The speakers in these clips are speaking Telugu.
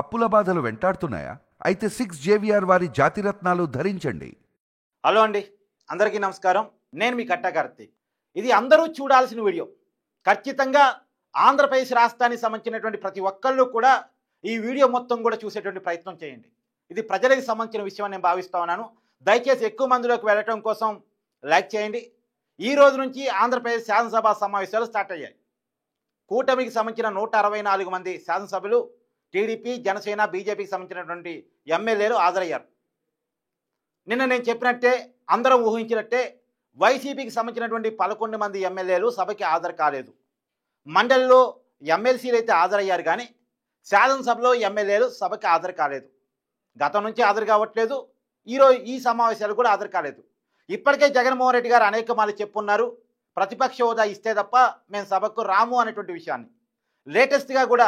అప్పుల బాధలు వెంటాడుతున్నాయా? అయితే 6 JVR వారి జాతిరత్నాలు ధరించండి. హలో అండి, అందరికీ నమస్కారం. నేను మీ కట్టా కార్తీక్. ఇది అందరూ చూడాల్సిన వీడియో. ఖచ్చితంగా ఆంధ్రప్రదేశ్ రాష్ట్రానికి సంబంధించినటువంటి ప్రతి ఒక్కళ్ళు కూడా ఈ వీడియో మొత్తం కూడా చూసేటువంటి ప్రయత్నం చేయండి. ఇది ప్రజలకు సంబంధించిన విషయం అని నేను భావిస్తా ఉన్నాను. దయచేసి ఎక్కువ మందిలోకి వెళ్ళటం కోసం లైక్ చేయండి. ఈ రోజు నుంచి ఆంధ్రప్రదేశ్ శాసనసభ సమావేశాలు స్టార్ట్ అయ్యాయి. కూటమికి సంబంధించిన 164 మంది శాసనసభ్యులు, టీడీపీ, జనసేన, బీజేపీకి సంబంధించినటువంటి ఎమ్మెల్యేలు హాజరయ్యారు. నిన్న నేను చెప్పినట్టే, అందరం ఊహించినట్టే వైసీపీకి సంబంధించినటువంటి 11 మంది ఎమ్మెల్యేలు సభకి హాజరు కాలేదు. మండలిలో ఎమ్మెల్సీలు అయితే హాజరయ్యారు, కానీ శాసనసభలో ఎమ్మెల్యేలు సభకి హాజరు కాలేదు. గతం నుంచి హాజరు కావట్లేదు, ఈరోజు ఈ సమావేశాలు కూడా హాజరు కాలేదు. ఇప్పటికే జగన్మోహన్ రెడ్డి గారు అనేక మార్లు చెప్పున్నారు, ప్రతిపక్ష హోదా ఇస్తే తప్ప మేము సభకు రాము అనేటువంటి విషయాన్ని. లేటెస్ట్గా కూడా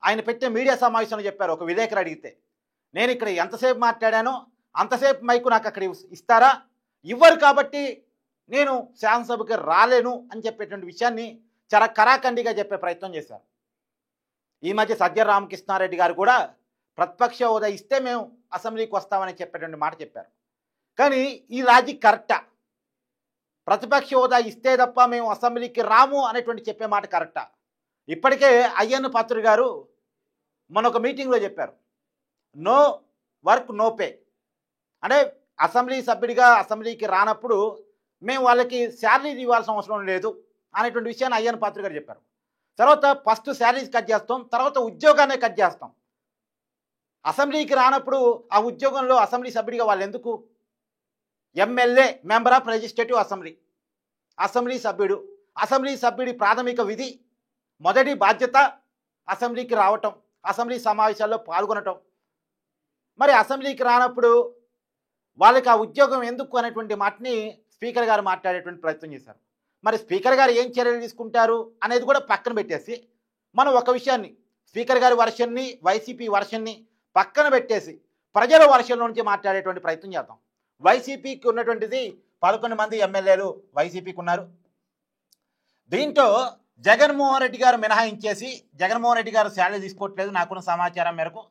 ఆయన పెట్టే మీడియా సమావేశంలో చెప్పారు. ఒక విలేకరు అడిగితే, నేను ఇక్కడ ఎంతసేపు మాట్లాడానో అంతసేపు మైకు నాకు అక్కడ ఇస్తారా? ఇవ్వరు, కాబట్టి నేను శాసనసభకి రాలేను అని చెప్పేటువంటి విషయాన్ని చాలా కరాఖండిగా చెప్పే ప్రయత్నం చేశారు. ఈ మధ్య సజ్జల రామకృష్ణారెడ్డి గారు కూడా ప్రతిపక్ష హోదా ఇస్తే మేము అసెంబ్లీకి వస్తామని చెప్పేటువంటి మాట చెప్పారు. కానీ ఈ లాజిక్ కరెక్టా? ప్రతిపక్ష హోదా ఇస్తే తప్ప మేము అసెంబ్లీకి రాము అనేటువంటి చెప్పే మాట కరెక్టా? ఇప్పటికే అయ్యన్న పాత్రుడు గారు మన ఒక మీటింగ్లో చెప్పారు, నో వర్క్ నో పే. అంటే అసెంబ్లీ సభ్యుడిగా అసెంబ్లీకి రానప్పుడు మేము వాళ్ళకి శాలరీ ఇవ్వాల్సిన అవసరం లేదు అనేటువంటి విషయాన్ని అయ్యన్న పాత్రుడు గారు చెప్పారు. తర్వాత ఫస్ట్ శాలరీస్ కట్ చేస్తాం, తర్వాత ఉద్యోగాన్ని కట్ చేస్తాం. అసెంబ్లీకి రానప్పుడు ఆ ఉద్యోగంలో అసెంబ్లీ సభ్యుడిగా వాళ్ళు ఎందుకు? MLA, member of legislative assembly, assembly సభ్యుడు. అసెంబ్లీ సభ్యుడి ప్రాథమిక విధి, మొదటి బాధ్యత అసెంబ్లీకి రావటం, అసెంబ్లీ సమావేశాల్లో పాల్గొనటం. మరి అసెంబ్లీకి రానప్పుడు వాళ్ళకి ఆ ఉద్యోగం ఎందుకు అనేటువంటి మాటని స్పీకర్ గారు మాట్లాడేటువంటి ప్రయత్నం చేశారు. మరి స్పీకర్ గారు ఏం చర్యలు తీసుకుంటారు అనేది కూడా పక్కన పెట్టేసి, మనం ఒక విషయాన్ని, స్పీకర్ గారి వర్షన్ని, వైసీపీ వర్షన్ని పక్కన పెట్టేసి ప్రజల వర్షంలో నుంచి మాట్లాడేటువంటి ప్రయత్నం చేద్దాం. వైసీపీకి ఉన్నటువంటిది 11 మంది ఎమ్మెల్యేలు వైసీపీకి ఉన్నారు. దీంట్లో జగన్మోహన్ రెడ్డి గారు మినహాయించేసి, జగన్మోహన్ రెడ్డి గారు శాలరీ తీసుకోవట్లేదు నాకున్న సమాచారం మేరకు.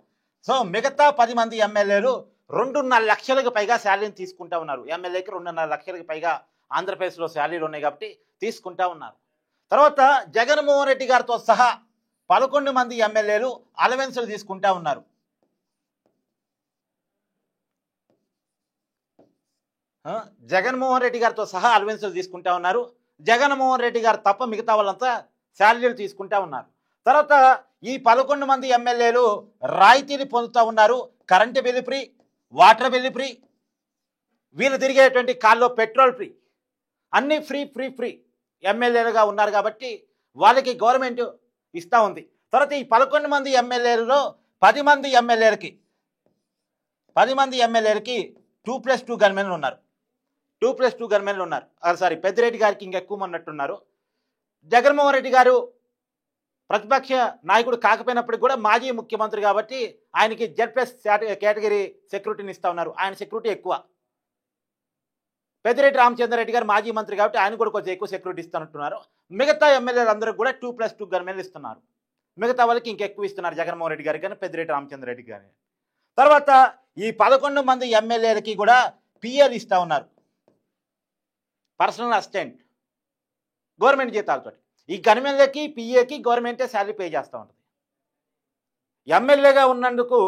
సో మిగతా 10 మంది ఎమ్మెల్యేలు 2.5 లక్షలకు పైగా శాలరీని తీసుకుంటా ఉన్నారు. ఎమ్మెల్యేకి 2.5 లక్షలకు పైగా ఆంధ్రప్రదేశ్లో శాలరీలు ఉన్నాయి కాబట్టి తీసుకుంటా ఉన్నారు. తర్వాత జగన్మోహన్ రెడ్డి గారితో సహా 11 మంది ఎమ్మెల్యేలు అలవెన్సులు తీసుకుంటా ఉన్నారు. జగన్మోహన్ రెడ్డి గారితో సహా అలవెన్సులు తీసుకుంటా ఉన్నారు. జగన్మోహన్ రెడ్డి గారు తప్ప మిగతా వాళ్ళంతా శాలరీలు తీసుకుంటా ఉన్నారు. తర్వాత ఈ 11 మంది ఎమ్మెల్యేలు రాయితీని పొందుతూ ఉన్నారు. Current bill free, water bill free, వీళ్ళు తిరిగేటువంటి కాల్లో పెట్రోల్ ఫ్రీ, అన్నీ ఫ్రీ ఫ్రీ ఫ్రీ ఎమ్మెల్యేలుగా ఉన్నారు కాబట్టి వాళ్ళకి గవర్నమెంట్ ఇస్తూ ఉంది. తర్వాత ఈ 11 మంది ఎమ్మెల్యేలలో 10 మంది ఎమ్మెల్యేలకి 2+2 గన్మెన్లు ఉన్నారు. 2+2 గన్మెన్లు ఉన్నారు. సారీ, పెద్దిరెడ్డి గారికి ఇంకెక్కువ ఉన్నట్టున్నారు. జగన్మోహన్ రెడ్డి గారు ప్రతిపక్ష నాయకుడు కాకపోయినప్పటికీ కూడా మాజీ ముఖ్యమంత్రి కాబట్టి ఆయనకి Z+ కేటగిరీ సెక్యూరిటీని ఇస్తూ ఉన్నారు. ఆయన సెక్యూరిటీ ఎక్కువ. పెద్దిరెడ్డి రామచంద్రారెడ్డి గారు మాజీ మంత్రి కాబట్టి ఆయన కూడా కొంచెం ఎక్కువ సెక్యూరిటీ ఇస్తున్నట్టున్నారు. మిగతా ఎమ్మెల్యేలు అందరూ కూడా 2+2 గన్మెన్లు ఇస్తున్నారు. మిగతా వాళ్ళకి ఇంకెక్కువ ఇస్తున్నారు, జగన్మోహన్ రెడ్డి గారికి కానీ పెద్దిరెడ్డి రామచంద్రారెడ్డి గారి. తర్వాత ఈ 11 మంది ఎమ్మెల్యేలకి కూడా పిఏలు ఇస్తూ ఉన్నారు, పర్సనల్ అసిస్టెంట్, గవర్నమెంట్ జీతాలతో. ఈ గన్మెన్లకి పిఏకి గవర్నమెంటే శాలరీ పే చేస్తూ ఉంటుంది. ఎమ్మెల్యేగా ఉన్నందుకు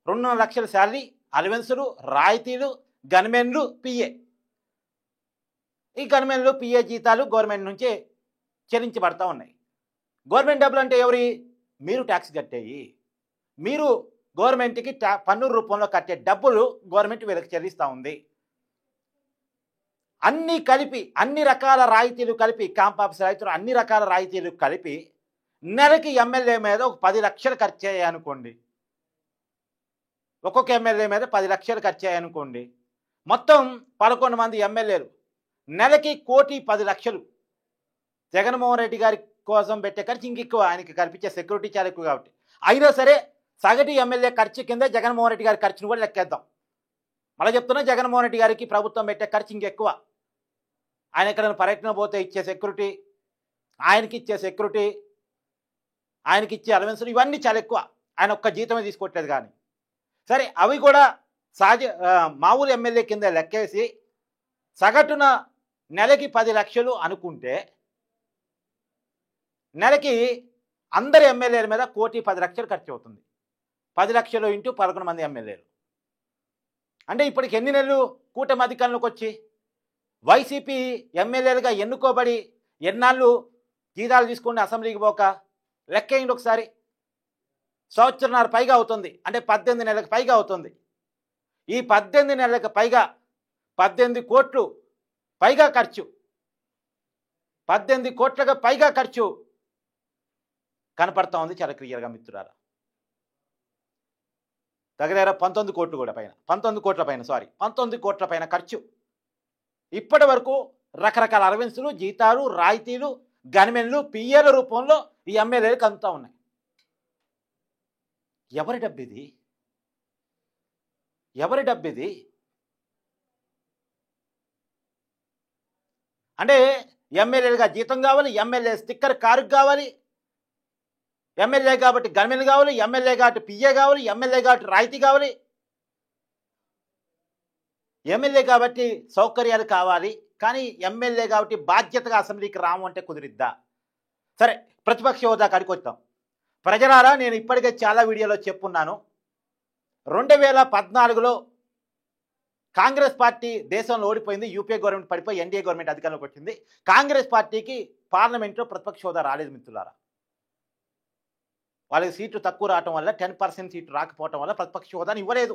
2.5 లక్షల శాలరీ, అలవెన్సులు, రాయితీలు, గన్మెన్లు, పిఏ. ఈ గన్మెన్లు, పిఏ జీతాలు గవర్నమెంట్ నుంచే చెల్లించబడతా ఉన్నాయి. గవర్నమెంట్ డబ్బులు అంటే ఎవరి? మీరు ట్యాక్స్ కట్టేయి, మీరు గవర్నమెంట్కి పన్ను రూపంలో కట్టే డబ్బులు గవర్నమెంట్ వీళ్ళకి చెల్లిస్తూ ఉంది. అన్నీ కలిపి, అన్ని రకాల రాయితీలు కలిపి, క్యాంప్ ఆఫీస్ రాయితీలు, అన్ని రకాల రాయితీలు కలిపి నెలకి ఎమ్మెల్యే మీద ఒక 10 లక్షలు ఖర్చు అయ్యాయనుకోండి. ఒక్కొక్క ఎమ్మెల్యే మీద 10 లక్షలు ఖర్చు అయ్యాయనుకోండి. మొత్తం 11 మంది ఎమ్మెల్యేలు నెలకి 1,10,00,000. జగన్మోహన్ రెడ్డి గారి కోసం పెట్టే ఖర్చు ఇంకెక్కువ, ఆయనకి కల్పించే సెక్యూరిటీ చాలా ఎక్కువ కాబట్టి. అయినా సరే సగటు ఎమ్మెల్యే ఖర్చు కింద జగన్మోహన్ రెడ్డి గారి ఖర్చును కూడా లెక్కేద్దాం. మళ్ళీ చెప్తున్నా, జగన్మోహన్ రెడ్డి గారికి ప్రభుత్వం పెట్టే ఖర్చు ఇంకెక్కువ. ఆయన ఎక్కడైనా పర్యటన పోతే ఇచ్చే సెక్యూరిటీ, ఆయనకి ఇచ్చే సెక్యూరిటీ, ఆయనకి ఇచ్చే అలవెన్సులు, ఇవన్నీ చాలా ఎక్కువ. ఆయన ఒక్క జీతమే తీసుకోవట్లేదు. కానీ సరే అవి కూడా మామూలు ఎమ్మెల్యే కింద లెక్కేసి సగటున నెలకి 10 లక్షలు అనుకుంటే నెలకి అందరి ఎమ్మెల్యేల మీద 1,10,00,000 ఖర్చు అవుతుంది. 10 లక్షలు ఇంటూ 11 మంది ఎమ్మెల్యేలు అంటే ఇప్పటికి ఎన్ని నెలలు కూటమి అధికారంలోకి వచ్చి వైసీపీ ఎమ్మెల్యేలుగా ఎన్నుకోబడి ఎన్నాళ్ళు జీతాలు తీసుకుని అసెంబ్లీకి పోక లెక్కేయండి ఒకసారి. సంవత్సరంన్నర పైగా అవుతుంది, అంటే 18 నెలలకు పైగా అవుతుంది. ఈ 18 నెలలకు పైగా 18 కోట్లు పైగా ఖర్చు, 18 కోట్లకు పైగా ఖర్చు కనపడతా ఉంది చాలా క్లియర్గా మిత్రులారా. దగ్గర 19 కోట్లు కూడా పైన 19 కోట్ల పైన ఖర్చు. ఇప్పటి వరకు రకరకాల అలవెన్సులు, జీతాలు, రాయితీలు, గన్మెన్లు, పిఏల రూపంలో ఈ ఎమ్మెల్యేలకు అందుతూ ఉన్నాయి. ఎవరి డబ్బిది? ఎవరి డబ్బిది? అంటే ఎమ్మెల్యేలుగా జీతం కావాలి, ఎమ్మెల్యే స్టిక్కర్ కారు కావాలి, ఎమ్మెల్యే కాబట్టి గన్మెన్ కావాలి, ఎమ్మెల్యే కాబట్టి పిఏ కావాలి, ఎమ్మెల్యే కాబట్టి రాయితీ కావాలి, ఎమ్మెల్యే కాబట్టి సౌకర్యాలు కావాలి. కానీ ఎమ్మెల్యే కాబట్టి బాధ్యతగా అసెంబ్లీకి రాము అంటే కుదిరిద్దా? సరే, ప్రతిపక్ష హోదా కాడికి వద్దాం. ప్రజలారా, నేను ఇప్పటికే చాలా వీడియోలో చెప్పున్నాను. 2014లో కాంగ్రెస్ పార్టీ దేశంలో ఓడిపోయింది, యూపీఏ గవర్నమెంట్ పడిపోయి ఎన్డీఏ గవర్నమెంట్ అధికారంలోకి వచ్చింది. కాంగ్రెస్ పార్టీకి పార్లమెంట్లో ప్రతిపక్ష హోదా రాలేదు మిత్రులారా. వాళ్ళకి సీట్లు తక్కువ రావటం వల్ల, 10% సీట్లు రాకపోవటం వల్ల ప్రతిపక్ష హోదాని ఇవ్వలేదు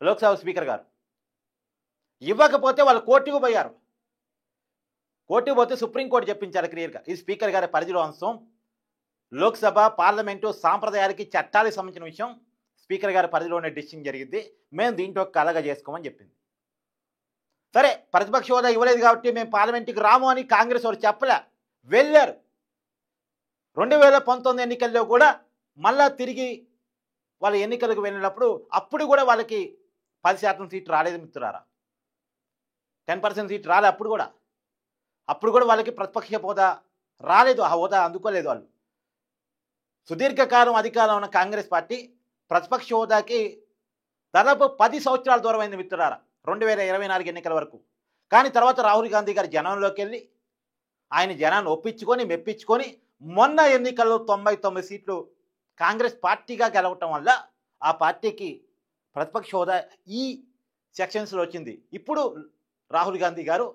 లోక్సభ స్పీకర్ గారు. ఇవ్వకపోతే వాళ్ళు కోర్టుకు పోయారు. కోర్టుకు పోతే సుప్రీంకోర్టు చెప్పించారు క్లియర్గా, ఇది స్పీకర్ గారి పరిధిలో అంశం, లోక్సభ పార్లమెంటు సాంప్రదాయాలకి చట్టాలకు సంబంధించిన విషయం, స్పీకర్ గారి పరిధిలోనే డిసిషన్ జరిగింది, మేము దీంట్లో కలగ చేసుకోమని చెప్పింది. సరే, ప్రతిపక్ష హోదా ఇవ్వలేదు కాబట్టి మేము పార్లమెంటుకి రాము అని కాంగ్రెస్ వారు చెప్పలే, వెళ్ళారు. 2019 ఎన్నికల్లో కూడా మళ్ళా తిరిగి వాళ్ళ ఎన్నికలకు వెళ్ళినప్పుడు అప్పుడు కూడా వాళ్ళకి 10% సీట్లు రాలేదు మిత్రులారా. 10% సీట్లు రాలే. అప్పుడు కూడా వాళ్ళకి ప్రతిపక్ష హోదా రాలేదు, ఆ హోదా అందుకోలేదు వాళ్ళు. సుదీర్ఘకాలం అధికారంలో ఉన్న కాంగ్రెస్ పార్టీ ప్రతిపక్ష హోదాకి దాదాపు 10 సంవత్సరాల దూరం అయింది మిత్రులారా, 2024 ఎన్నికల వరకు. కానీ తర్వాత రాహుల్ గాంధీ గారు జనంలోకి వెళ్ళి ఆయన జనాన్ని ఒప్పించుకొని మెప్పించుకొని మొన్న ఎన్నికల్లో 99 సీట్లు కాంగ్రెస్ పార్టీగా గెలవటం వల్ల ఆ పార్టీకి ప్రతిపక్ష హోదా ఈ సెక్షన్స్లో వచ్చింది. ఇప్పుడు రాహుల్ గాంధీ గారు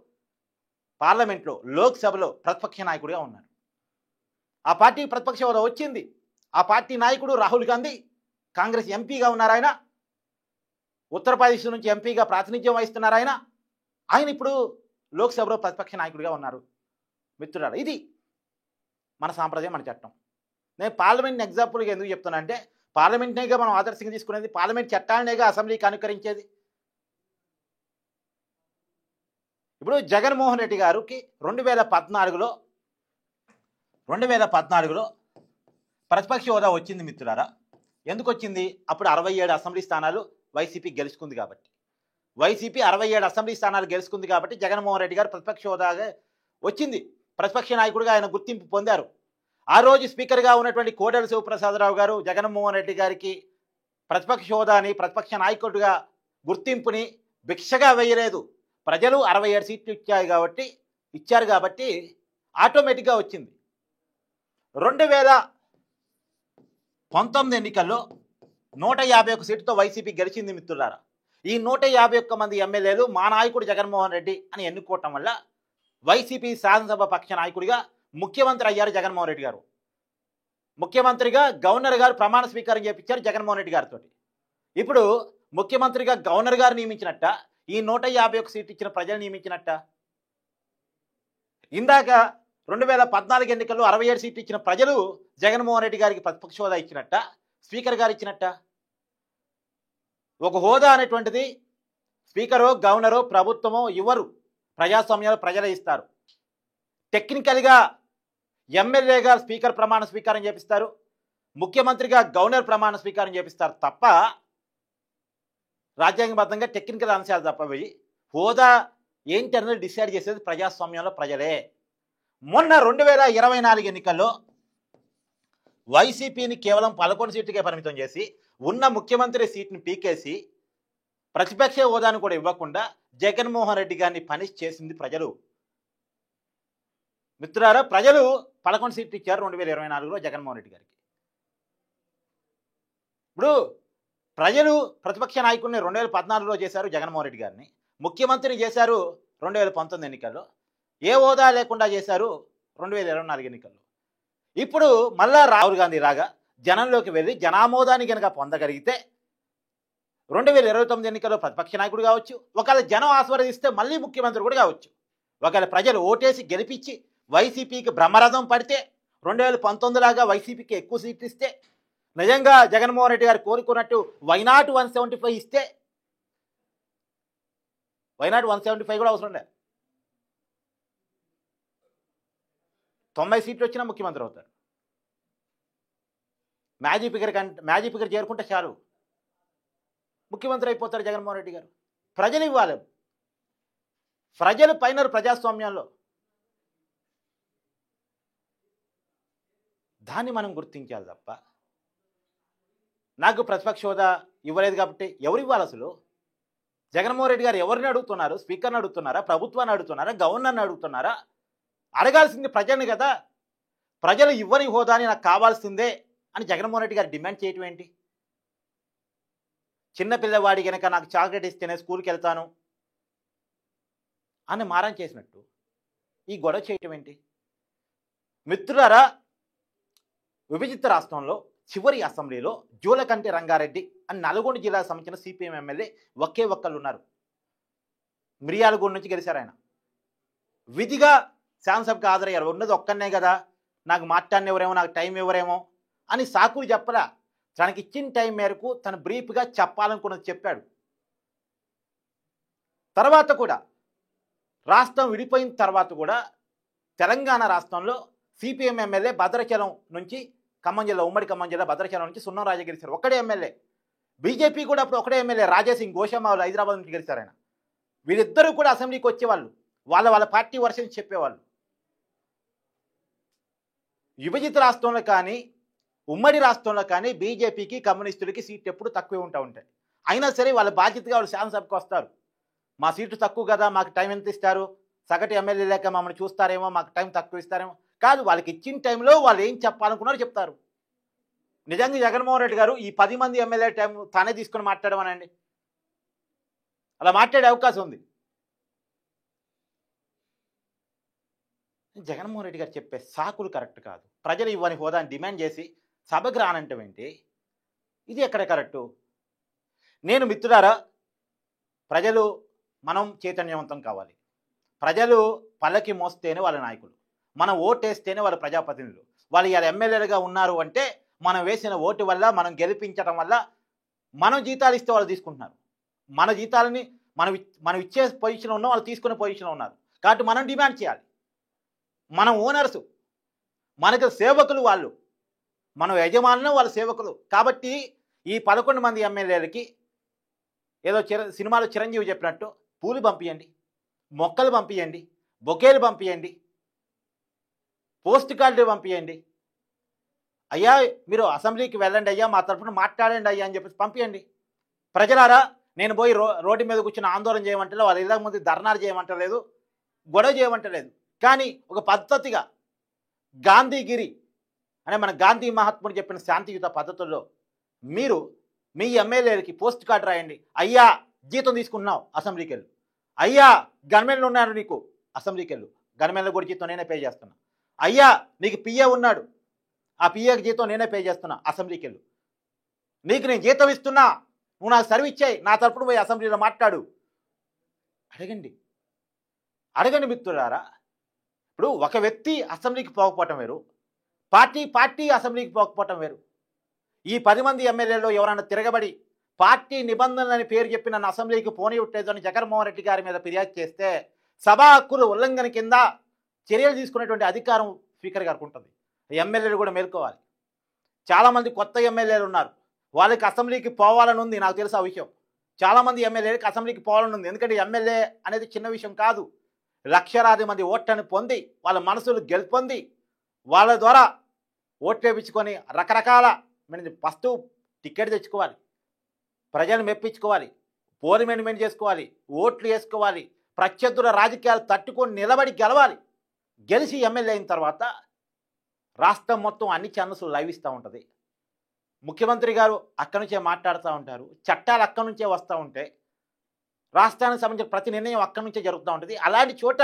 పార్లమెంట్లో, లోక్సభలో ప్రతిపక్ష నాయకుడిగా ఉన్నారు. ఆ పార్టీకి ప్రతిపక్ష హోదా వచ్చింది. ఆ పార్టీ నాయకుడు రాహుల్ గాంధీ కాంగ్రెస్ ఎంపీగా ఉన్నారు. ఆయన ఉత్తరప్రదేశ్ నుంచి ఎంపీగా ప్రాతినిధ్యం వహిస్తున్నారు. ఆయన ఇప్పుడు లోక్సభలో ప్రతిపక్ష నాయకుడిగా ఉన్నారు మిత్రులారా. ఇది మన సాంప్రదాయం, మన చట్టం. నేను పార్లమెంట్ని ఎగ్జాంపుల్గా ఎందుకు చెప్తున్నా అంటే, పార్లమెంట్నేగా మనం ఆదర్శంగా తీసుకునేది, పార్లమెంట్ చట్టాలనేగా అసెంబ్లీకి అనుకరించేది. ఇప్పుడు జగన్మోహన్ రెడ్డి గారికి 2014లో ప్రతిపక్ష హోదా వచ్చింది మిత్రులారా. ఎందుకు వచ్చింది? అప్పుడు 67 అసెంబ్లీ స్థానాలు వైసీపీ గెలుచుకుంది కాబట్టి, వైసీపీ 67 అసెంబ్లీ స్థానాలు గెలుచుకుంది కాబట్టి జగన్మోహన్ రెడ్డి గారు ప్రతిపక్ష హోదాగా వచ్చింది. ప్రతిపక్ష నాయకుడిగా ఆయన గుర్తింపు పొందారు. ఆ రోజు స్పీకర్గా ఉన్నటువంటి కోడెల శివప్రసాదరావు గారు జగన్మోహన్ రెడ్డి గారికి ప్రతిపక్ష హోదాని, ప్రతిపక్ష నాయకుడిగా గుర్తింపుని భిక్షగా వేయలేదు. ప్రజలు 67 సీట్లు ఇచ్చారు కాబట్టి ఆటోమేటిక్గా వచ్చింది. 2019 ఎన్నికల్లో 151 సీట్లతో వైసీపీ గెలిచింది మిత్రులారా. ఈ 151 మంది ఎమ్మెల్యేలు మా నాయకుడు జగన్మోహన్ రెడ్డి అని ఎన్నుకోవటం వల్ల వైసీపీ శాసనసభ పక్ష నాయకుడిగా ముఖ్యమంత్రి అయ్యారు జగన్మోహన్ రెడ్డి గారు. ముఖ్యమంత్రిగా గవర్నర్ గారు ప్రమాణ స్వీకారం చేయించారు జగన్మోహన్ రెడ్డి గారితో. ఇప్పుడు ముఖ్యమంత్రిగా గవర్నర్ గారు నియమించినట్ట, ఈ 151 సీట్లు ఇచ్చిన ప్రజలు నియమించినట్ట? ఇందాక 2014 ఎన్నికల్లో 67 సీట్లు ఇచ్చిన ప్రజలు జగన్మోహన్ రెడ్డి గారికి ప్రతిపక్ష హోదా ఇచ్చినట్ట, స్పీకర్ గారు ఇచ్చినట్ట? ఒక హోదా అనేటువంటిది స్పీకరో, గవర్నరో, ప్రభుత్వమో ఇవ్వరు. ప్రజాస్వామ్యాలు ప్రజలే ఇస్తారు. టెక్నికల్గా ఎమ్మెల్యేగా స్పీకర్ ప్రమాణ స్వీకారం చేపిస్తారు, ముఖ్యమంత్రిగా గవర్నర్ ప్రమాణ స్వీకారం చేపిస్తారు తప్ప రాజ్యాంగబద్ధంగా టెక్నికల్ అంశాలు తప్పవి హోదా ఏంటి అనేది డిసైడ్ చేసేది ప్రజాస్వామ్యంలో ప్రజలే. మొన్న 2024 ఎన్నికల్లో వైసీపీని కేవలం 11 సీట్లకే పరిమితం చేసి ఉన్న ముఖ్యమంత్రి సీట్ని పీకేసి ప్రతిపక్ష హోదాను కూడా ఇవ్వకుండా జగన్మోహన్ రెడ్డి గారిని పనిష్ చేసింది ప్రజలు. మిత్రులారా, ప్రజలు 11 సీట్లు ఇచ్చారు 2024లో జగన్మోహన్ రెడ్డి గారికి. ఇప్పుడు ప్రజలు ప్రతిపక్ష నాయకుడిని 2014లో చేశారు జగన్మోహన్ రెడ్డి గారిని, ముఖ్యమంత్రిని చేశారు 2019 ఎన్నికల్లో, ఏ హోదా లేకుండా చేశారు 2024 ఎన్నికల్లో. ఇప్పుడు మళ్ళా రాహుల్ గాంధీ రాగా జనంలోకి వెళ్ళి జనామోదాన్ని కనుక పొందగలిగితే 2029 ఎన్నికల్లో ప్రతిపక్ష నాయకుడు కావచ్చు, ఒకవేళ జనం ఆస్వాదిస్తే మళ్ళీ ముఖ్యమంత్రి కూడా కావచ్చు. ఒకవేళ ప్రజలు ఓటేసి గెలిపించి వైసీపీకి బ్రహ్మరథం పడితే 2019 లాగా వైసీపీకి ఎక్కువ సీట్లు ఇస్తే, నిజంగా జగన్మోహన్ రెడ్డి గారు కోరుకున్నట్టు వైనాట్ 175 ఇస్తే, వైనాట్ 175 కూడా అవసరం లేదు, 90 సీట్లు వచ్చినా ముఖ్యమంత్రి అవుతారు. మ్యాజిక్ ఫిగర్ చేరుకుంటే చాలు ముఖ్యమంత్రి అయిపోతారు జగన్మోహన్ రెడ్డి గారు. ప్రజలు ఇవ్వాలి, ప్రజలు పైన ప్రజాస్వామ్యంలో దాన్ని మనం గుర్తించాలి తప్ప నాకు ప్రతిపక్ష హోదా ఇవ్వలేదు కాబట్టి ఎవరు ఇవ్వాలి? అసలు జగన్మోహన్ రెడ్డి గారు ఎవరిని అడుగుతున్నారు? స్పీకర్ని అడుగుతున్నారా? ప్రభుత్వాన్ని అడుగుతున్నారా? గవర్నర్ని అడుగుతున్నారా? అడగాల్సింది ప్రజల్ని కదా. ప్రజలు ఇవ్వని హోదాని నాకు కావాల్సిందే అని జగన్మోహన్ రెడ్డి గారు డిమాండ్ చేయటం ఏంటి? చిన్నపిల్లవాడి కనుక నాకు చాక్లెట్ ఇస్తేనే స్కూల్కి వెళ్తాను అని మారం చేసినట్టు ఈ గొడవ చేయటం ఏంటి? మిత్రులారా, విభజిత రాష్ట్రంలో చివరి అసెంబ్లీలో జూలకంటి రంగారెడ్డి అని నల్గొండ జిల్లాకు సంబంధించిన సిపిఎం ఎమ్మెల్యే ఒకే ఒక్కళ్ళు ఉన్నారు. మిర్యాలగూడ నుంచి గెలిచారు ఆయన. విధిగా శాసనసభకు హాజరయ్యారు. ఉన్నది ఒక్కనే కదా, నాకు మాట్లాడిన ఎవరేమో, నాకు టైం ఎవరేమో అని సాకులు చెప్పలా. తనకి ఇచ్చిన టైం మేరకు తను బ్రీఫ్గా చెప్పాలనుకున్నది చెప్పాడు. తర్వాత కూడా రాష్ట్రం విడిపోయిన తర్వాత కూడా తెలంగాణ రాష్ట్రంలో సిపిఎం ఎమ్మెల్యే భద్రాచలం నుంచి ఖమ్మం జిల్లా, ఉమ్మడి ఖమ్మం జిల్లా భద్రాచలం నుంచి సున్నం రాజా గెలిచారు, ఒక్కడే ఎమ్మెల్యే. బీజేపీ కూడా అప్పుడు ఒకటే ఎమ్మెల్యే రాజాసింగ్ గోషామావులు హైదరాబాద్ నుంచి గెలిచారు ఆయన. వీరిద్దరూ కూడా అసెంబ్లీకి వచ్చేవాళ్ళు, వాళ్ళ పార్టీ వర్షన్ చెప్పేవాళ్ళు. విభజిత రాష్ట్రంలో కానీ ఉమ్మడి రాష్ట్రంలో కానీ బీజేపీకి కమ్యూనిస్టులకి సీట్లు ఎప్పుడు తక్కువే ఉంటాయి. అయినా సరే వాళ్ళ బాధ్యతగా వాళ్ళు శాసనసభకు వస్తారు. మా సీట్లు తక్కువ కదా, మాకు టైం ఎంత ఇస్తారు, సగటు ఎమ్మెల్యే లేక మమ్మల్ని చూస్తారేమో, మాకు టైం తక్కువ ఇస్తారేమో. కాదు, వాళ్ళకి ఇచ్చిన టైంలో వాళ్ళు ఏం చెప్పాలనుకున్నారో చెప్తారు. నిజంగా జగన్మోహన్ రెడ్డి గారు ఈ 10 మంది ఎమ్మెల్యే టైం తానే తీసుకుని మాట్లాడమనండి, అలా మాట్లాడే అవకాశం ఉంది. జగన్మోహన్ రెడ్డి గారు చెప్పే సాకులు కరెక్ట్ కాదు. ప్రజలు ఇవ్వని హోదాని డిమాండ్ చేసి సభకు రానంటే ఏంటి? ఇది ఎక్కడ కరెక్టు? నేను మిత్రులారా, ప్రజలు మనం చైతన్యవంతం కావాలి. ప్రజలు పల్లకి మోస్తేనే వాళ్ళ నాయకులు, మనం ఓటేస్తేనే వాళ్ళ ప్రజాప్రతినిధులు. వాళ్ళు ఇలా ఎమ్మెల్యేలుగా ఉన్నారు అంటే మనం వేసిన ఓటు వల్ల, మనం గెలిపించడం వల్ల. మనం జీతాలు ఇస్తే వాళ్ళు తీసుకుంటున్నారు, మన జీతాలని మనం ఇచ్చే పొజిషన్లో ఉన్నాం, వాళ్ళు తీసుకునే పొజిషన్లో ఉన్నారు. కాబట్టి మనం డిమాండ్ చేయాలి. మనం ఓనర్సు, మనకు సేవకులు వాళ్ళు, మనం యజమానులు వాళ్ళ సేవకులు. కాబట్టి ఈ 11 మంది ఎమ్మెల్యేలకి ఏదో సినిమాలో చిరంజీవి చెప్పినట్టు పూలు పంపించండి, మొక్కలు పంపించండి, బొకేలు పంపించండి, పోస్ట్ కార్డులు పంపించండి. అయ్యా మీరు అసెంబ్లీకి వెళ్ళండి అయ్యా, మా తరఫున మాట్లాడండి అయ్యా అని చెప్పేసి పంపించండి. ప్రజలారా, నేను పోయి రోడ్డు మీద కూర్చొని ఆందోళన చేయమంటలేదు, వాళ్ళ ఇళ్ళ ముందు ధర్నాలు చేయమంటలేదు, గొడవ చేయమంటలేదు. కానీ ఒక పద్ధతిగా గాంధీగిరి అనే మన గాంధీ మహాత్ముడు చెప్పిన శాంతియుత పద్ధతుల్లో మీరు మీ ఎమ్మెల్యేలకి పోస్ట్ కార్డు రాయండి. అయ్యా జీతం తీసుకుంటున్నావు, అసెంబ్లీకి వెళ్ళు. అయ్యా గవర్నమెంట్లో ఉన్నారు, నీకు అసెంబ్లీకి వెళ్ళు, గవర్నమెంట్లో కూడా జీతం నేనే పే చేస్తున్నా. అయ్యా నీకు పిఏ ఉన్నాడు, ఆ పిఏకి జీతం నేనే పే చేస్తున్నా, అసెంబ్లీకి వెళ్ళు. నీకు నేను జీతం ఇస్తున్నా, నువ్వు నాకు సర్వీస్ చేయి, నా తరపున పోయి అసెంబ్లీలో మాట్లాడు. అడగండి మిత్రులారా. ఇప్పుడు ఒక వ్యక్తి అసెంబ్లీకి పోకపోవటం వేరు, పార్టీ అసెంబ్లీకి పోకపోవటం వేరు. ఈ 10 మంది ఎమ్మెల్యేలో ఎవరైనా తిరగబడి పార్టీ నిబంధనలని పేరు చెప్పి నన్ను అసెంబ్లీకి పోనివ్వట్లేదని జగన్మోహన్ రెడ్డి గారి మీద ఫిర్యాదు చేస్తే సభా హక్కుల ఉల్లంఘన కింద చర్యలు తీసుకునేటువంటి అధికారం స్పీకర్ గారికి ఉంటుంది. ఎమ్మెల్యేలు కూడా మేల్కోవాలి. చాలామంది కొత్త ఎమ్మెల్యేలు ఉన్నారు, వాళ్ళకి అసెంబ్లీకి పోవాలని ఉంది, నాకు తెలుసు ఆ విషయం. చాలామంది ఎమ్మెల్యేలకు అసెంబ్లీకి పోవాలని ఉంది. ఎందుకంటే ఎమ్మెల్యే అనేది చిన్న విషయం కాదు. లక్షలాది మంది ఓట్లను పొంది వాళ్ళ మనసులు గెలుపొంది వాళ్ళ ద్వారా ఓట్లు వేయించుకొని రకరకాల ఫస్ట్ టికెట్ తెచ్చుకోవాలి, ప్రజలు మెప్పించుకోవాలి, పోల్ మేనేజ్మెంట్ చేసుకోవాలి, ఓట్లు వేసుకోవాలి, ప్రత్యర్థుల రాజకీయాలు తట్టుకొని నిలబడి గెలవాలి. గెలిచి ఎమ్మెల్యే అయిన తర్వాత రాష్ట్రం మొత్తం అన్ని ఛానల్స్ లైవ్ ఇస్తూ ఉంటుంది. ముఖ్యమంత్రి గారు అక్కడి నుంచే మాట్లాడుతూ ఉంటారు, చట్టాలు అక్కడి నుంచే వస్తూ ఉంటాయి, రాష్ట్రానికి సంబంధించిన ప్రతి నిర్ణయం అక్కడి నుంచే జరుగుతూ ఉంటుంది. అలాంటి చోట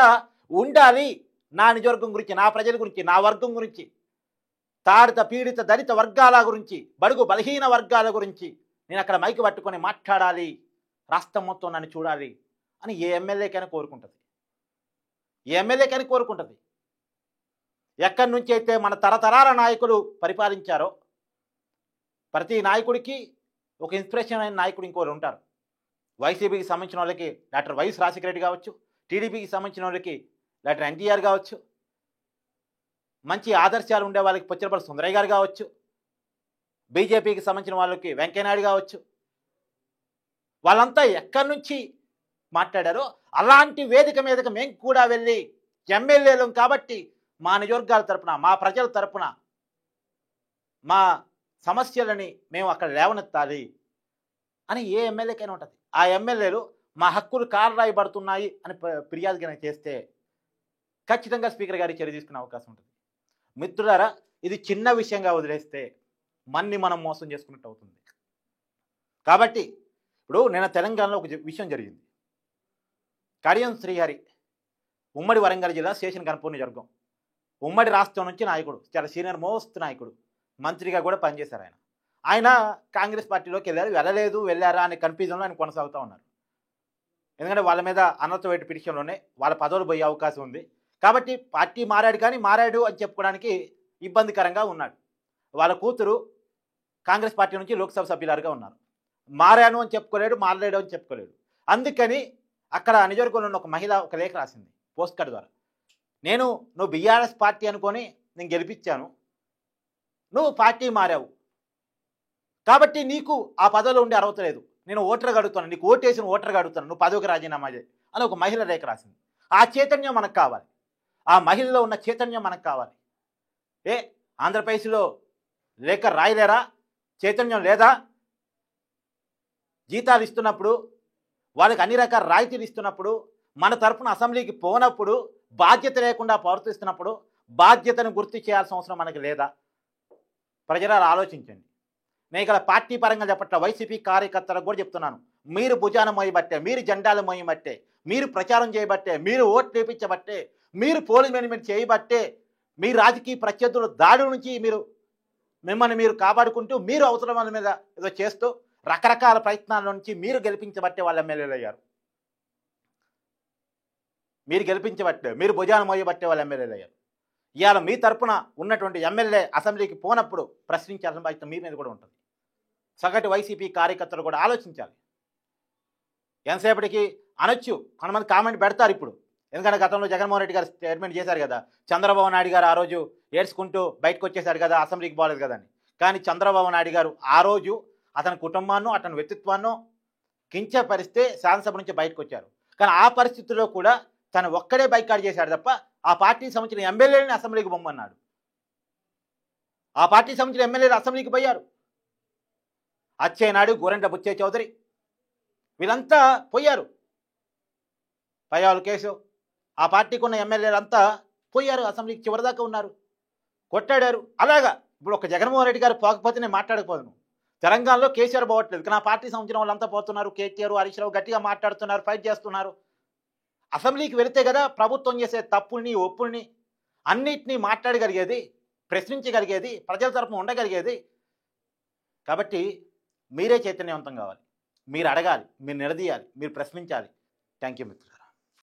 ఉండాలి. నా నిజవర్గం గురించి, నా ప్రజల గురించి, నా వర్గం గురించి, తాడిత పీడిత దళిత వర్గాల గురించి, బడుగు బలహీన వర్గాల గురించి నేను అక్కడ మైకి పట్టుకొని మాట్లాడాలి, రాష్ట్రం మొత్తం నన్ను చూడాలి అని ఏ ఎమ్మెల్యేకైనా కోరుకుంటుంది. ఏ ఎమ్మెల్యేకైనా కోరుకుంటుంది. ఎక్కడి నుంచి అయితే మన తరతరాల నాయకులు పరిపాలించారో ప్రతి నాయకుడికి ఒక ఇన్స్పిరేషన్ అయిన నాయకుడు ఇంకోరు ఉంటారు. వైసీపీకి సంబంధించిన వాళ్ళకి డాక్టర్ వైఎస్ రాజశేఖర రెడ్డి కావచ్చు, టీడీపీకి సంబంధించిన వాళ్ళకి డాక్టర్ ఎన్టీఆర్ కావచ్చు, మంచి ఆదర్శాలు ఉండే వాళ్ళకి పొచ్చినపల్లి సుందరయ్య గారు కావచ్చు, బీజేపీకి సంబంధించిన వాళ్ళకి వెంకయ్యనాయుడు కావచ్చు. వాళ్ళంతా ఎక్కడి నుంచి మాట్లాడారో అలాంటి వేదిక మీదకి మేము కూడా వెళ్ళి ఎమ్మెల్యేలు కాబట్టి మా నియోజకవర్గాల తరపున, మా ప్రజల తరపున మా సమస్యలని మేము అక్కడ లేవనెత్తాలి అని ఏ ఎమ్మెల్యేకైనా ఉంటుంది. ఆ ఎమ్మెల్యేలు మా హక్కులు కాలరాయబడుతున్నాయి అని ఫిర్యాదు కనుక చేస్తే ఖచ్చితంగా స్పీకర్ గారి చర్య తీసుకునే అవకాశం ఉంటుంది. మిత్రులారా, ఇది చిన్న విషయంగా వదిలేస్తే మన్ని మనం మోసం చేసుకున్నట్టు అవుతుంది. కాబట్టి ఇప్పుడు నేను తెలంగాణలో ఒక విషయం జరిగింది. కడియం శ్రీహరి ఉమ్మడి వరంగల్ జిల్లా స్టేషన్ కనపూర్ నియోజకవర్గం, ఉమ్మడి రాష్ట్రం నుంచి నాయకుడు, చాలా సీనియర్ మోస్ట్ నాయకుడు, మంత్రిగా కూడా పనిచేశారు. ఆయన కాంగ్రెస్ పార్టీలోకి వెళ్ళారా అనే కన్ఫ్యూజన్లో ఆయన కొనసాగుతూ ఉన్నారు. ఎందుకంటే వాళ్ళ మీద అనర్థ వేటు పిటిషన్లోనే వాళ్ళ పదవులు పోయే అవకాశం ఉంది. కాబట్టి పార్టీ మారాడు అని చెప్పుకోవడానికి ఇబ్బందికరంగా ఉన్నాడు. వాళ్ళ కూతురు కాంగ్రెస్ పార్టీ నుంచి లోక్సభ సభ్యులుగా ఉన్నారు. మారాను అని చెప్పుకోలేడు, మారలేడు అని చెప్పుకోలేడు. అందుకని అక్కడ నియోజకవర్గంలో ఉన్న ఒక మహిళ ఒక లేఖ రాసింది పోస్ట్ కార్డు ద్వారా. నువ్వు బీఆర్ఎస్ పార్టీ అనుకొని నేను గెలిపించాను, నువ్వు పార్టీ మారావు కాబట్టి నీకు ఆ పదవిలో ఉండే అర్హత లేదు, నేను ఓటర్గా అడుగుతాను, నీకు ఓటేసిన ఓటర్గా అడుగుతాను, నువ్వు పదవికి రాజీనామా చేయి అని ఒక మహిళ లేఖ రాసింది. ఆ చైతన్యం మనకు కావాలి, ఆ మహిళలో ఉన్న చైతన్యం మనకు కావాలి. ఆంధ్రప్రదేశ్లో లేఖ రాయలేరా? చైతన్యం లేదా? జీతాలు ఇస్తున్నప్పుడు, వాళ్ళకి అన్ని రకాల రాయితీలు ఇస్తున్నప్పుడు, మన తరఫున అసెంబ్లీకి పోనప్పుడు, బాధ్యత లేకుండా ప్రవర్తిస్తున్నప్పుడు బాధ్యతను గుర్తు చేయాల్సిన అవసరం మనకి లేదా? ప్రజలు ఆలోచించండి. నేను ఇక్కడ పార్టీ పరంగా చెప్పట్ల, వైసీపీ కార్యకర్తలకు కూడా చెప్తున్నాను. మీరు భుజాన మోయబట్టే, మీరు జెండాలు మోయబట్టే, మీరు ప్రచారం చేయబట్టే, మీరు ఓట్లు వేయించబట్టే, మీరు పోలింగ్ మేనేజ్మెంట్ చేయబట్టే, మీ రాజకీయ ప్రత్యర్థుల దాడుల నుంచి మిమ్మల్ని మీరు కాపాడుకుంటూ, మీరు అవసరం వాళ్ళ మీద ఏదో చేస్తూ రకరకాల ప్రయత్నాల నుంచి మీరు గెలిపించబట్టే వాళ్ళ ఎమ్మెల్యేలు అయ్యారు. మీరు గెలిపించబట్టే, మీరు భుజాన మోయబట్టే వాళ్ళ ఎమ్మెల్యేలు అయ్యారు. ఇవాళ మీ తరపున ఉన్నటువంటి ఎమ్మెల్యే అసెంబ్లీకి పోనప్పుడు ప్రశ్నించాల్సిన బాధ్యత మీ మీద కూడా ఉంటుంది. సగటు వైసీపీ కార్యకర్తలు కూడా ఆలోచించాలి. ఎంతసేపటికి అనొచ్చు, కొంతమంది కామెంట్ పెడతారు ఇప్పుడు. ఎందుకంటే గతంలో జగన్మోహన్ రెడ్డి గారు స్టేట్మెంట్ చేశారు కదా, చంద్రబాబు నాయుడు గారు ఆ రోజు ఏడ్చుకుంటూ బయటకు వచ్చేసారు కదా, అసెంబ్లీకి పోలేదు కదా అని. కానీ చంద్రబాబు నాయుడు గారు ఆ రోజు అతని కుటుంబాన్నో అతని వ్యక్తిత్వాన్నో కించపరిస్తే శాసనసభ నుంచి బయటకు వచ్చారు. కానీ ఆ పరిస్థితుల్లో కూడా తను ఒక్కడే బైకాట్ చేశాడు తప్ప ఆ పార్టీకి సంబంధించిన ఎమ్మెల్యేని అసెంబ్లీకి పొమ్మన్నాడు. ఆ పార్టీకి సంబంధించిన ఎమ్మెల్యేలు అసెంబ్లీకి పోయారు. అచ్చెన్నాయుడు, గోరంట్ల బుచ్చయ్య చౌదరి వీళ్ళంతా పోయారు. పయ్యావుల కేసు, ఆ పార్టీకి ఉన్న ఎమ్మెల్యేలంతా పోయారు, అసెంబ్లీకి చివరిదాకా ఉన్నారు, కొట్టాడారు. అలాగా ఇప్పుడు ఒక జగన్మోహన్ రెడ్డి గారు పోకపోతే నేను మాట్లాడకపోదును. తెలంగాణలో కేసీఆర్ పోవట్లేదు, కానీ ఆ పార్టీకి సంబంధించిన వాళ్ళంతా పోతున్నారు. కేటీఆర్, హరీష్ రావు గట్టిగా మాట్లాడుతున్నారు, ఫైట్ చేస్తున్నారు. అసెంబ్లీకి వెళితే కదా ప్రభుత్వం చేసే తప్పుల్ని, ఒప్పుల్ని అన్నిటినీ మాట్లాడగలిగేది, ప్రశ్నించగలిగేది, ప్రజల తరపున ఉండగలిగేది. కాబట్టి మీరే చైతన్యవంతం కావాలి, మీరు అడగాలి, మీరు నిలదీయాలి, మీరు ప్రశ్నించాలి. థ్యాంక్ యూ మిత్రులు.